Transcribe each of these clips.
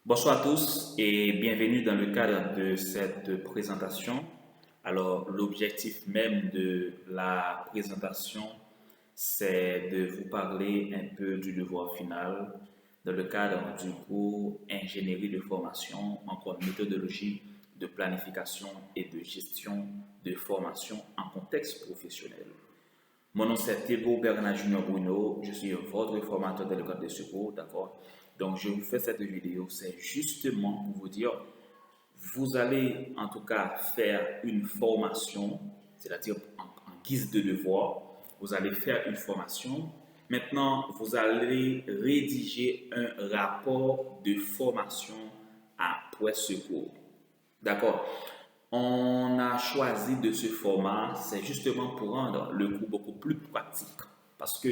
Bonsoir à tous et bienvenue dans le cadre de cette présentation. Alors, l'objectif même de la présentation, c'est de vous parler un peu du devoir final dans le cadre du cours Ingénierie de formation, encore méthodologie de planification et de gestion de formation en contexte professionnel. Mon nom c'est Thibaut Bernard Junior Bruno, je suis votre formateur de l'école de secours, d'accord? Donc je vous fais cette vidéo, c'est justement pour vous dire, vous allez en tout cas faire une formation, c'est-à-dire en guise de devoir, vous allez faire une formation. Maintenant, vous allez rédiger un rapport de formation après secours. D'accord. On a choisi de ce format, c'est justement pour rendre le cours beaucoup plus pratique. Parce que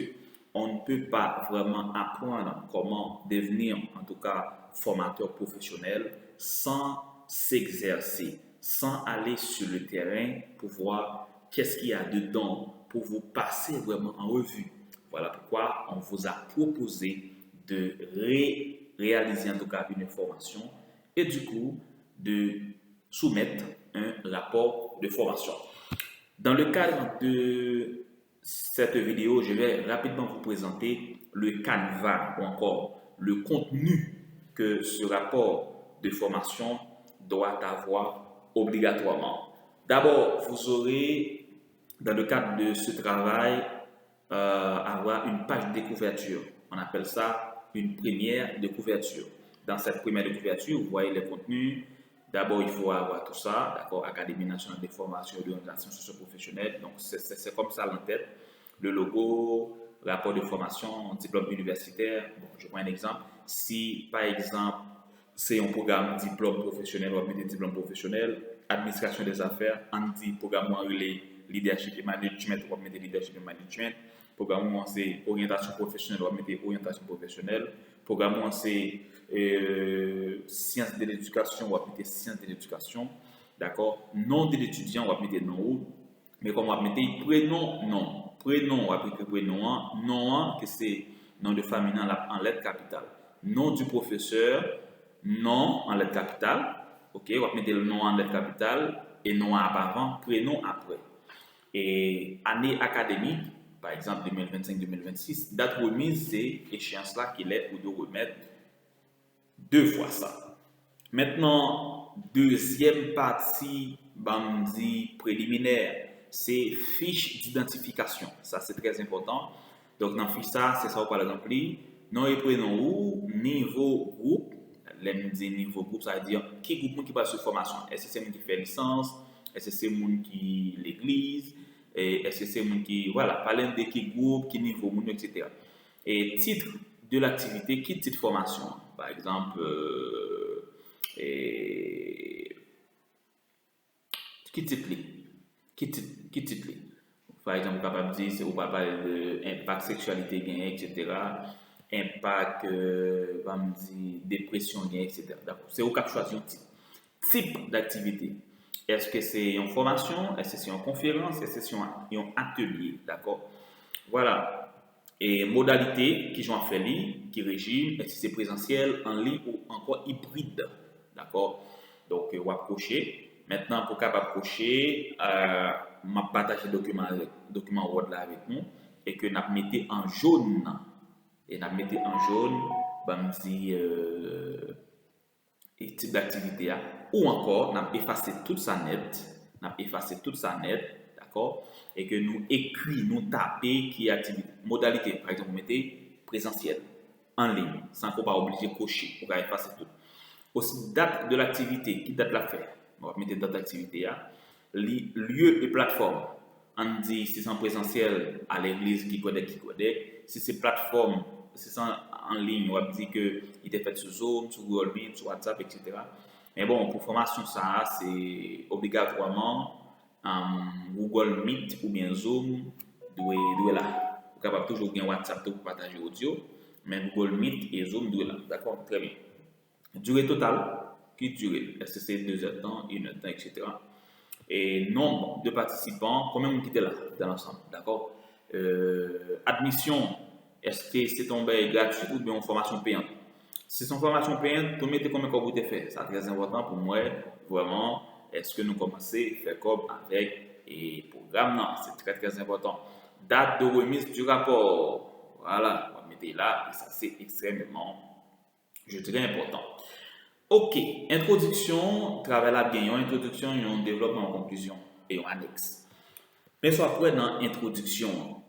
on ne peut pas vraiment apprendre comment devenir, en tout cas, formateur professionnel sans s'exercer, sans aller sur le terrain pour voir qu'est-ce qu'il y a dedans, pour vous passer vraiment en revue. Voilà pourquoi on vous a proposé de réaliser en tout cas une formation et du coup de soumettre un rapport de formation. Dans le cadre de cette vidéo, je vais rapidement vous présenter le canevas ou encore le contenu que ce rapport de formation doit avoir obligatoirement. D'abord, vous aurez, dans le cadre de ce travail, avoir une page de couverture. On appelle ça une première de couverture. Dans cette première de couverture, vous voyez les contenus. D'abord, il faut avoir tout ça, d'accord, Académie nationale des formations et d'orientation socio-professionnelle. Donc, c'est comme ça l'entête. Le logo, rapport de formation, diplôme universitaire. Bon, je prends un exemple. Si, par exemple, c'est un programme diplôme professionnel, on va mettre diplôme professionnel, administration des affaires, on dit programme relais leadership et management, on va mettre leadership et management. Programme c'est orientation professionnelle, on va mettre orientation professionnelle. Programme c'est sciences de l'éducation, on va mettre sciences de l'éducation. D'accord? Nom de l'étudiant, on va mettre nom. Mais comme on va mettre prénom, non. Prénom, on va mettre prénom. Nom, que c'est nom de famille en lettres capitales. Nom du professeur, nom en lettres capitales. Ok, on va mettre le nom en lettres capitales et nom avant, prénom après. Et année académique, par exemple 2025-2026, date remise, c'est échéance là qu'il est pour de remettre deux fois ça. Maintenant, deuxième partie, bandi préliminaire, c'est fiche d'identification. Ça, c'est très important. Donc, dans fiche ça, c'est ça, par exemple, nom et prénom ou niveau groupe. Les niveau groupe, ça veut dire qui groupe qui passe sur formation. Est-ce que c'est monde qui fait licence? Est-ce que c'est monde qui l'église? Est-ce que c'est monde qui, voilà, parler de qui groupe, qui niveau, etc. Et titre de l'activité, qui titre formation? Par exemple, et qui titre qui titre par exemple papa me dit c'est au papa de impact sexualité gain etc impact me dit dépression gain etc d'accord c'est au cas de choisir un type d'activité. Est-ce que c'est une formation, est-ce que c'est une conférence, est-ce que c'est un atelier, d'accord. Voilà. Et modalité qui j'en fais li, qui régime, est-ce que c'est présentiel, en ligne ou encore hybride, d'accord. Donc, on va cocher. Maintenant, pour capable cocher, m'a partagé document Word là avec nous et que n'a mettez en jaune et n'a mettez en jaune, bah me dit et type d'activité ou encore n'a effacé toute sa net, d'accord, et que nous écrit, nous taper qui est activité, modalité, par exemple, vous mettez présentiel, en ligne, sans qu'on pas obligé de cocher, pour effacer tout. Aussi, date de l'activité, qui date la faire, on va mettre date d'activité, lieu et plateforme. On dit si c'est en présentiel à l'église qui connaît. Si c'est plateforme, si c'est en ligne, on va dire que il est fait sur Zoom, sur Google Meet, sur WhatsApp, etc. Mais bon, pour formation, ça, c'est obligatoirement Google Meet ou bien Zoom, doit là. Vous capable toujours gagner WhatsApp pour partager audio, mais Google Meet et Zoom doit là. D'accord, très bien. Durée totale, qui durée? Est-ce que c'est 2 heures de temps, 1 heure de temps, etc. Et nombre de participants, combien de qui étaient là dans l'ensemble, d'accord. Admission, est-ce que c'est tombé gratuit ou bien en formation payante? Si c'est une formation payante, vous mettez combien vous avez fait. C'est très important pour moi, vraiment. Est-ce que nous commençons à faire comme avec et programme? Non, c'est très très important. Date de remise du rapport. Voilà, on va mettre là et ça c'est extrêmement, je dirais, important. Ok, introduction, travail là bien, une introduction, un développement en conclusion et un annexe. Mais soit après dans l'introduction,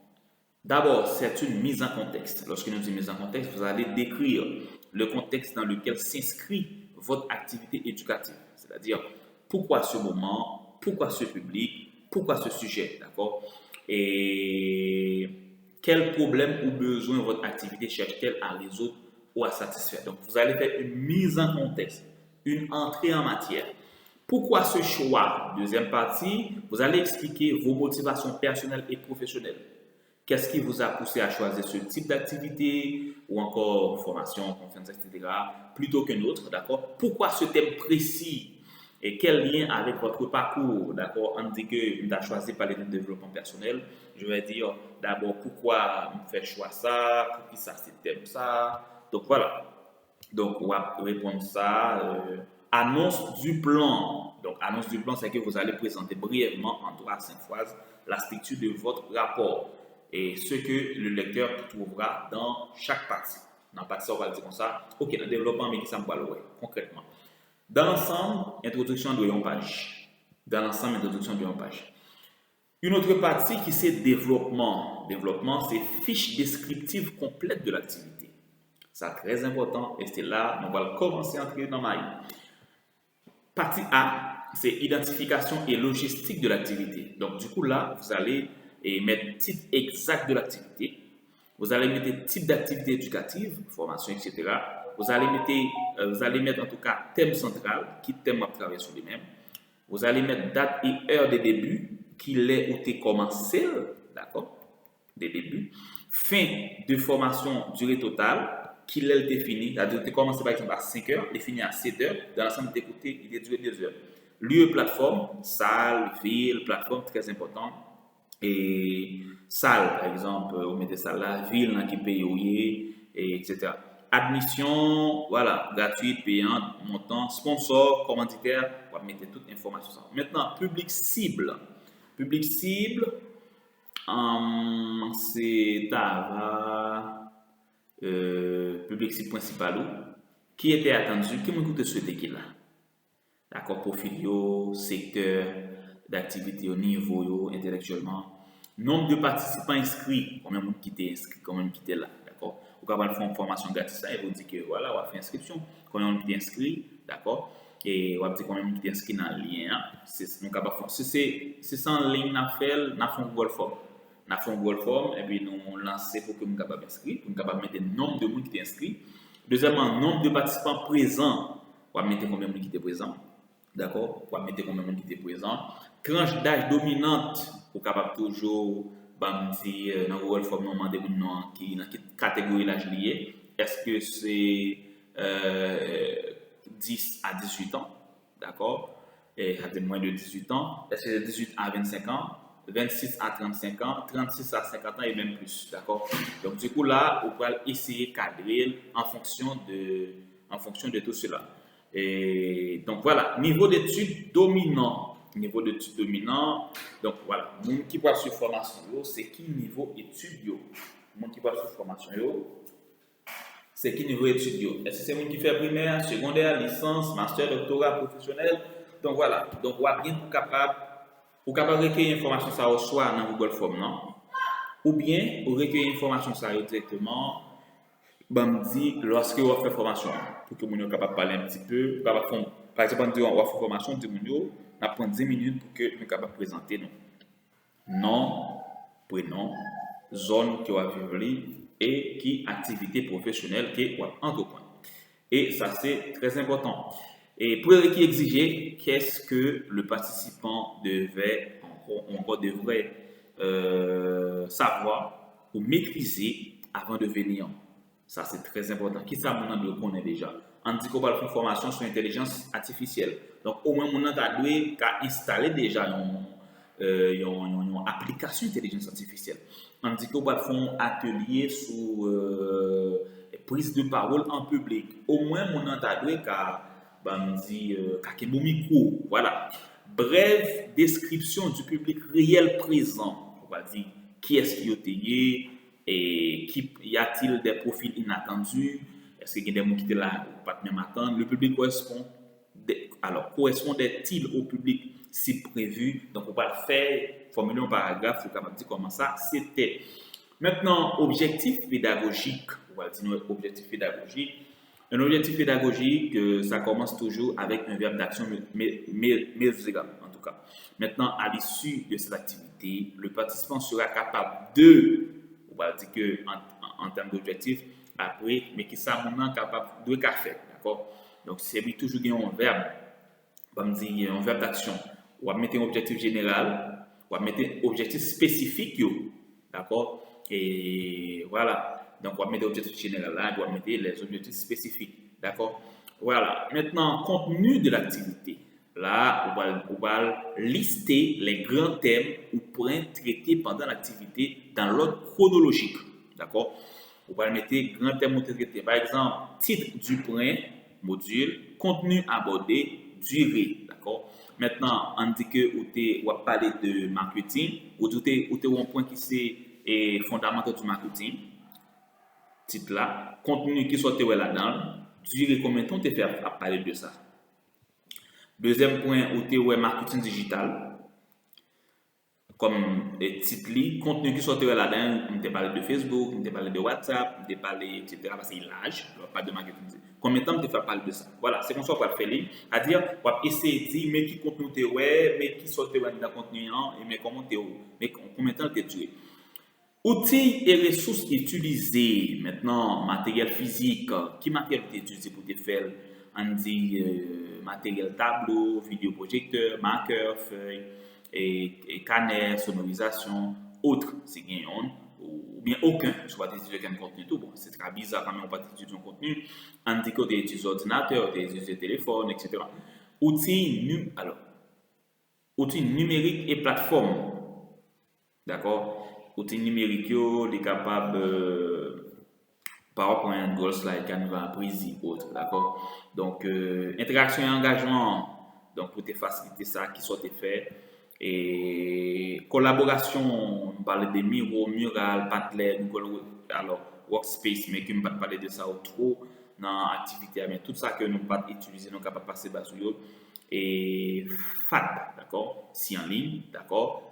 d'abord, c'est une mise en contexte. Lorsque nous disons mise en contexte, vous allez décrire le contexte dans lequel s'inscrit votre activité éducative. C'est-à-dire, pourquoi ce moment, pourquoi ce public, pourquoi ce sujet, d'accord? Et quel problème ou besoin votre activité cherche-t-elle à résoudre ou à satisfaire. Donc, vous allez faire une mise en contexte, une entrée en matière. Pourquoi ce choix? Deuxième partie, vous allez expliquer vos motivations personnelles et professionnelles. Qu'est-ce qui vous a poussé à choisir ce type d'activité ou encore formation, conférence, etc. plutôt qu'un autre, d'accord? Pourquoi ce thème précis et quel lien avec votre parcours, d'accord? On dit que vous avez choisi par les développement personnel. Je vais dire d'abord pourquoi on fait choix ça, pour qui ça c'est thème ça. Donc voilà. Donc on va répondre ça. Annonce du plan. Donc annonce du plan, c'est que vous allez présenter brièvement en 3 à 5 phrases la structure de votre rapport et ce que le lecteur trouvera dans chaque partie. Dans la partie, on va le dire comme ça. Ok, dans le développement, mais qui ça me parle, concrètement. Dans l'ensemble, introduction de une page. Dans l'ensemble, introduction de une page. Une autre partie qui c'est développement. Développement, c'est fiche descriptive complète de l'activité. C'est très important et c'est là on va commencer à entrer dans ma vie. Partie A, c'est identification et logistique de l'activité. Donc, du coup, là, vous allez mettre titre exact de l'activité. Vous allez mettre type d'activité éducative, formation, etc. Vous allez mettre en tout cas thème central, qui thème à travailler sur les mêmes. Vous allez mettre date et heure de début, qui l'est ou t'es commencé, d'accord, des débuts. Fin de formation, durée totale, qui l'est défini. C'est-à-dire que tu commences par exemple à 5 heures, il finit à 7 heures. Dans l'ensemble d'écouter, il est duré 2 heures. Lieu, plateforme, salle, ville, plateforme, très important. Et salle, par exemple, vous mettez salle là, ville qui paye, etc. Admission, voilà, gratuite, payante, montant, sponsor, commanditaire, vous mettez toute information. Maintenant, public cible. Public cible, c'est public cible principal qui était attendu, qui m'a souhaité qu'il a. D'accord, profil, secteur d'activité au niveau intellectuellement. Nombre de participants inscrits, combien de monde qui était inscrit, combien de monde qui était là, d'accord. Vous pouvez faire une formation gratuite, et vous dites que voilà, on va faire inscription, combien de monde qui est inscrit, d'accord. Et on va dire combien de monde qui est inscrit dans le lien. Si c'est sans ligne, on fait un Google Form. On a fait un Google Form et puis nous lançons pour que nous soyons capables d'inscrire, pour nous capables de mettre le nombre de monde qui est inscrit. Deuxièmement, nombre de participants présents, on va mettre combien de monde qui est présent. D'accord? On va mettre combien de monde qui est présent. Tranche d'âge dominante, vous êtes capable toujours dire dans Google Form, nous demander dans quelle catégorie l'âge lié. Est-ce que c'est 10 à 18 ans? D'accord? Et à moins de 18 ans. Est-ce que c'est 18 à 25 ans? 26 à 35 ans, 36 à 50 ans et même plus. D'accord? Donc, du coup, là, on va essayer de cadrer en fonction de tout cela. Et donc, voilà, niveau d'études dominant. Niveau d'études dominant. Donc, voilà, monde qui va sur formation, c'est qui niveau études? Monde qui va sur formation, c'est qui niveau études? Est-ce que c'est monde qui fait primaire, secondaire, licence, master, doctorat, professionnel? Donc, voilà. Donc, on va bien capable. Ou capable de recueillir l'information ça soit dans Google Form, non? Ou bien, vous recueillir l'information ça directement, lorsque vous faites formation, pour que vous soyez capable de parler un petit peu, par exemple, on va faire formation, on prend 10 minutes pour que nous soyons capables de présenter nom, prénom, zone qui va vivre et qui activité professionnelle qui va entreprendre. Et ça, c'est très important. Et pour qui exiger, qu'est-ce que le participant devrait savoir ou maîtriser avant de venir. Ça, c'est très important. Qui ça, mon le connaît déjà? On dit qu'on va faire une formation sur l'intelligence artificielle. Donc, au moins, mon a dû installer déjà une application d'intelligence artificielle. On dit qu'on va faire un atelier sur prise de parole en public. Au moins, mon entendeur me dit qu'à mon micro. Voilà. Brève description du public réel présent. On va dire qui est-ce qui est payé et y a-t-il des profils inattendus. Est-ce qu'il y a des gens qui étaient là ou pas même attendre? Le public correspond. Alors, correspondait-il au public si prévu? Donc, on va faire, formuler un paragraphe, il faut dire comment ça c'était. Maintenant, objectif pédagogique. On va dire objectif pédagogique. Un objectif pédagogique, ça commence toujours avec un verbe d'action mesurable, en tout cas. Maintenant, à l'issue de cette activité, le participant sera capable de, on va dire que en termes d'objectif, après, mais qui sera maintenant capable de faire, d'accord? Donc, c'est toujours un verbe, on va me dire un verbe d'action. On va mettre un objectif général, on va mettre un objectif spécifique, d'accord? Et voilà. Donc, on va mettre l'objectif général là, on va mettre les objectifs spécifiques. D'accord? Voilà. Maintenant, contenu de l'activité. Là, on va lister les grands thèmes ou points traités pendant l'activité dans l'ordre chronologique. D'accord? On va mettre grands thèmes ou traités. Par exemple, titre du point, module, contenu abordé, durée. D'accord? Maintenant, on dit que on va parler de marketing, ou un point qui c'est fondamental du marketing. Titre là, contenu qui soit là-dedans, durée combien de temps tu fait à parler de ça. Deuxième point, où tu es marketing digital, comme titre, contenu qui soit là-dedans, on t'a parlé de Facebook, on t'a parlé de WhatsApp, on t'a parlé, etc. Parce que l'âge, pas de marketing. Combien de temps tu fait parler de ça? Voilà, c'est comme ça qu'on va faire. C'est-à-dire, on va essayer de dire, mais qui contenu tu es, mais qui soit dans le contenu, et mais comment tu es, mais combien de temps tu es duré. Outils et ressources utilisées. Maintenant, matériel physique. Qui matériel tu utilises pour te faire? On dit matériel tableau, vidéoprojecteur, marqueur, feuille, et canner, sonorisation. Autre, c'est gagnant. Ou bien aucun. Soit tu utilises un contenu tout. Bon, c'est très bizarre quand même, on va utiliser un contenu. On dit que tu utilises ordinateur, tu utilises téléphone, etc. Outils numériques et plateformes. D'accord? Outils numériques, les capables PowerPoint, Google Slide, Canva, Prezi, autres, d'accord? Donc, interaction et engagement, donc pour te faciliter ça, qui soit fait. Et collaboration, on parle des Miro, Mural, Padlet, Google, alors Workspace, mais qui ne pas parler de ça trop dans l'activité, mais tout ça que nous pas utiliser, nous capables de passer sur eux. Et FAD, d'accord? Si en ligne, d'accord?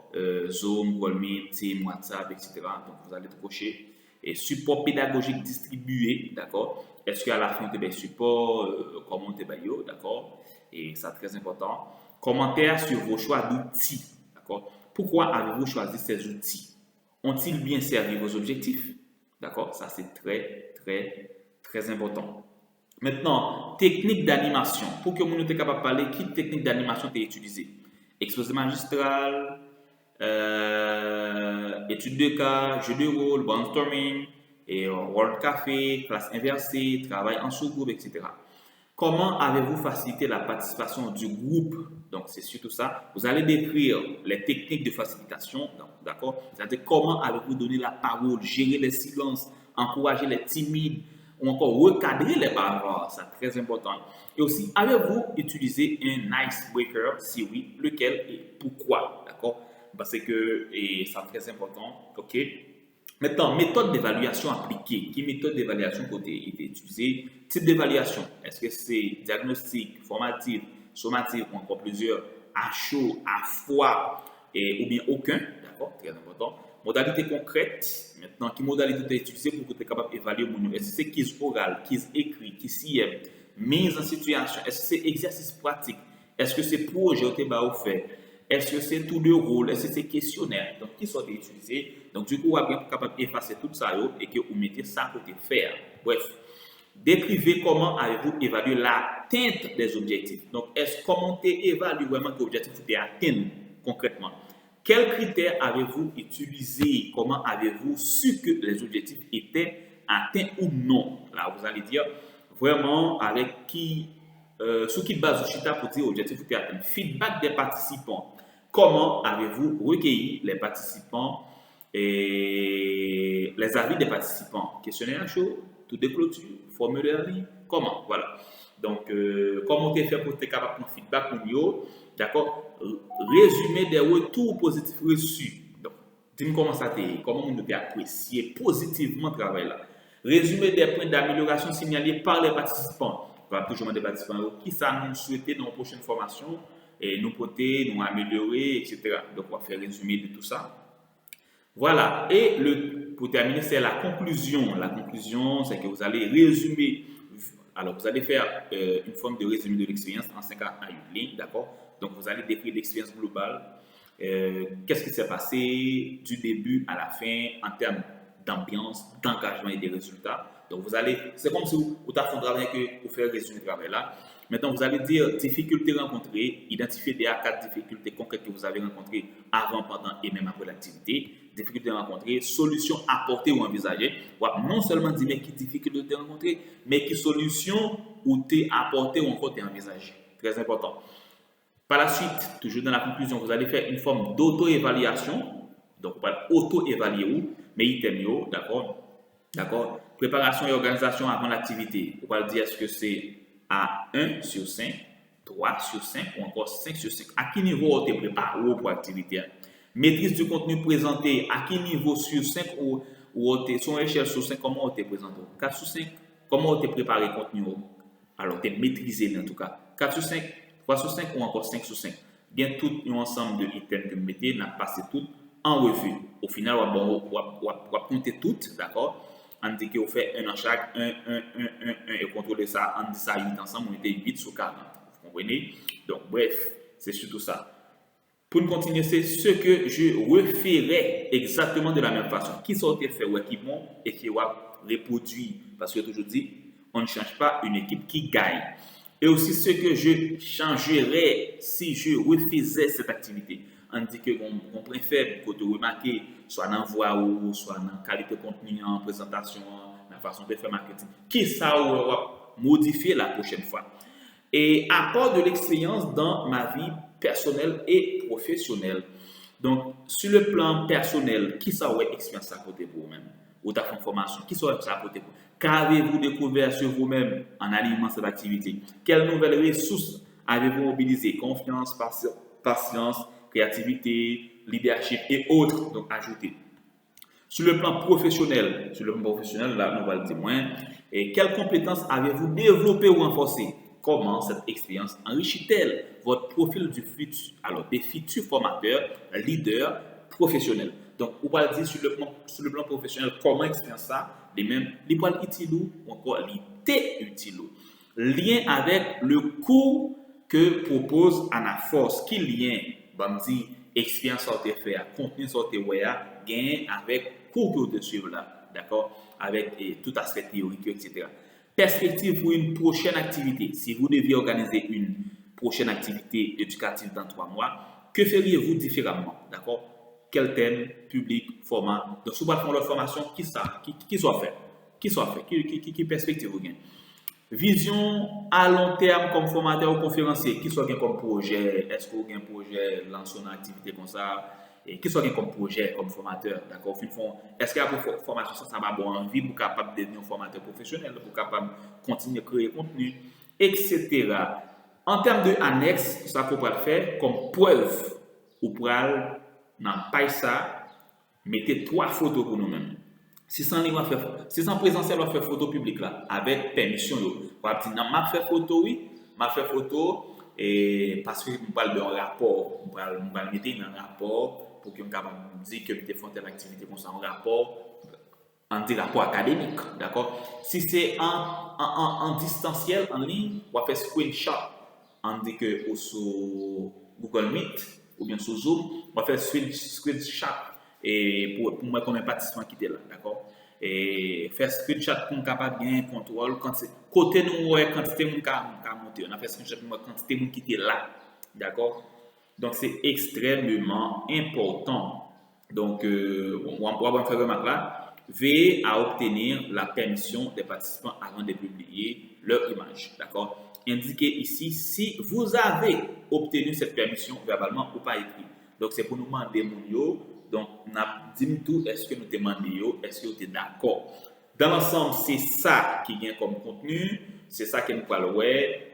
Zoom, Google Meet, Teams, WhatsApp, etc. Donc, vous allez cocher. Et support pédagogique distribué, d'accord? Est-ce qu'à la fin, tu as des supports, comment tu as d'accord? Et ça, très important. Commentaires sur vos choix d'outils, d'accord? Pourquoi avez-vous choisi ces outils? Ont-ils bien servi vos objectifs? D'accord? Ça, c'est très, très, très important. Maintenant, technique d'animation. Pour que vous soyez capable de parler, quelle technique d'animation tu as utilisée? Exposé magistral, étude de cas, jeu de rôle, brainstorming, et World Café, classe inversée, travail en sous-groupe, etc. Comment avez-vous facilité la participation du groupe? Donc, c'est surtout ça. Vous allez décrire les techniques de facilitation, d'accord? C'est-à-dire comment avez-vous donné la parole, gérer les silences, encourager les timides, ou encore recadrer les bavards, c'est très important. Et aussi, avez-vous utilisé un icebreaker? Si oui, lequel et pourquoi? D'accord? Parce que c'est très important. OK? Maintenant, méthode d'évaluation appliquée. Quelle méthode d'évaluation que tu as utilisée? Type d'évaluation. Est-ce que c'est diagnostic, formatif, sommatif ou encore plusieurs, à chaud, à froid ou bien aucun? D'accord? Très important. Modalité concrète. Maintenant, quelle modalité tu as utilisée pour que tu es capable d'évaluer mon niveau? Est-ce que c'est quiz oral, quiz écrit, quiz IM, mise en situation? Est-ce que c'est exercice pratique? Est-ce que c'est projet que tu as fait? Est-ce que c'est tout de rôle? Est-ce que c'est questionnaire? Donc, qui sont utilisés? Donc, du coup, on va être capable d'effacer tout ça et que vous mettez ça à côté faire. Bref, décrivez comment avez-vous évalué l'atteinte des objectifs. Donc, comment tu évalues vraiment que l'objectif est atteint concrètement? Quels critères avez-vous utilisés? Comment avez-vous su que les objectifs étaient atteints ou non? Là, vous allez dire vraiment avec qui, sur quelle base vous chita pour dire l'objectif était atteint. Feedback des participants. Comment avez-vous recueilli les participants et les avis des participants? Questionnaire chaud, tout de clôture, formulaire, comment, voilà. Donc, comment tu fait pour être capable de prendre feedback pour nous, d'accord? Résumé des retours positifs reçus. Donc, dis-moi comment ça t'est, comment on peut apprécier positivement le travail là. Résumé des points d'amélioration signalés par les participants. On va toujours demander aux participants qui ça nous souhaiter dans la prochaine formation et nous porter, nous améliorer, etc. Donc, on va faire résumé de tout ça. Voilà. Et pour terminer, c'est la conclusion. La conclusion, c'est que vous allez résumer. Alors, vous allez faire une forme de résumé de l'expérience en 5 à 8 lignes, d'accord? Donc, vous allez décrire l'expérience globale. Qu'est-ce qui s'est passé du début à la fin en termes d'ambiance, d'engagement et des résultats. Donc, c'est comme si vous avez fait un travail que vous faites résumer le travail là. Maintenant, vous allez dire difficultés rencontrées, identifier des quatre difficultés concrètes que vous avez rencontrées avant, pendant et même après l'activité. Difficultés rencontrées, solutions apportées ou envisagées. Non seulement dire mais qui difficultés rencontrées, mais qui solutions ou t'es apportées ou encore t'es envisagées. Très important. Par la suite, toujours dans la conclusion, vous allez faire une forme d'auto-évaluation. Donc, on va auto-évaluer mais item, d'accord? D'accord? Préparation et organisation avant l'activité. On va dire est-ce que c'est à 1 sur 5, 3 sur 5 ou encore 5 sur 5. À quel niveau tu es préparé pour l'activité? Maîtrise du contenu présenté. À quel niveau sur 5 ou sur une échelle sur 5, comment tu es présenté? 4 sur 5, comment tu es préparé le contenu? Alors, tu es maîtrisé en tout cas. 4 sur 5, 3 sur 5 ou encore 5 sur 5. Bien tout un ensemble de items que vous mettez, on a passé tout en revue. Au final, on va compter toutes, d'accord? On dit qu'on fait un en chaque, un, et contrôler ça, on dit ça 8 ensemble, on était 8 sur 40. Vous comprenez? Donc, bref, c'est surtout ça. Pour continuer, c'est ce que je referai exactement de la même façon. Qui sont fait ou qui vont et qui va reproduire. Parce que toujours dit, on ne change pas une équipe qui gagne. Et aussi ce que je changerais si je refaisais cette activité. On dit que on préfère que tu remarques, soit dans la voix ou soit dans la qualité de contenu, en présentation, dans la façon de faire marketing. Qui ça va modifier la prochaine fois? Et apport de l'expérience dans ma vie personnelle et professionnelle. Donc, sur le plan personnel, qui ça ouais expérience à côté pour vous-même? Ou ta formation, qui ça à côté pour vous? Qu'avez-vous découvert sur vous-même en alimentant cette activité? Quelles nouvelles ressources avez-vous mobilisées? Confiance, patience, créativité, leadership et autres, donc ajouter. Sur le plan professionnel, là, nous allons dire moins. Et quelles compétences avez-vous développées ou renforcées? Comment cette expérience enrichit-elle votre profil des futurs formateurs, leaders, professionnels? Donc, on va dire sur le plan professionnel, comment expérience ça, les mêmes, les points utiles ou encore les utiles. Lien avec le cours que propose Anaforce. Qui lien, dit, expérience sortez faire, contenu sortez voir, gain avec cours que vous suivre là, d'accord, avec tout aspect théorique, etc. Perspective pour une prochaine activité. Si vous deviez organiser une prochaine activité éducative dans 3 mois, que feriez-vous différemment? D'accord? Quel thème, public, format? Donc, si vous faites leur formation, qui soit fait? Qui perspective vous gagnez? Vision à long terme comme formateur ou conférencier. Qui soit bien comme projet? Est-ce que vous avez un projet lancer une activité comme ça? Et qui soit bien comme projet, comme formateur, d'accord? Est-ce qu'il y a une formation, ça va avoir envie pour capable de devenir un formateur professionnel, pour capable continuer à créer contenu, etc. En termes de annexe, ça qu'on peut faire comme preuve, ou pour dans page ça, mettez 3 photos pour nous-mêmes. Si sans présentiel, on va faire photo publique là, avec permission. On va dire, non, m'a fait photo, oui, m'a fait photo, et parce que nous parlons d'un rapport, on va le mettre dans un rapport pour qu'on puisse dire que nous faisons telle activité comme ça, un rapport académique, d'accord? Si c'est en distanciel, en ligne, on va faire screenshot. On dit que sur Google Meet ou bien sur Zoom, on va faire screenshot et pour moi comme un participant qui était là, d'accord? Et faire screenshot pour nous capable bien contrôle quand c'est côté nous quantité de monde monter, on a fait screenshot pour quantité de monde qui était là, d'accord? Donc c'est extrêmement important. Donc on va faire remarque là, veillez à obtenir la permission des participants avant de publier leur image, d'accord? Indiquez ici si vous avez obtenu cette permission verbalement ou pas écrit. Donc c'est pour nous demander mon yo. Donc, dit tout, est-ce que nous demandons, est-ce que vous êtes d'accord? Dans l'ensemble, c'est ça qui vient comme contenu, c'est ça que nous parlons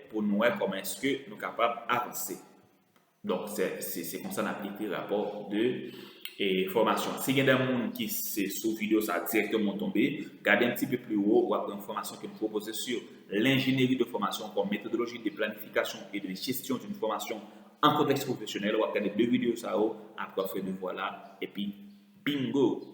pour nous comment est-ce que nous sommes capables d'avancer. Donc, c'est comme ça qu'on applique le rapport de formation. Si il y a des gens qui sont sous vidéo, ça a directement tombé, regardez un petit peu plus haut, ou après une formation que nous proposons sur l'ingénierie de formation comme méthodologie de planification et de gestion d'une formation en contexte professionnel. Ou après 2 vidéos, ça après faire de voilà, et puis bingo!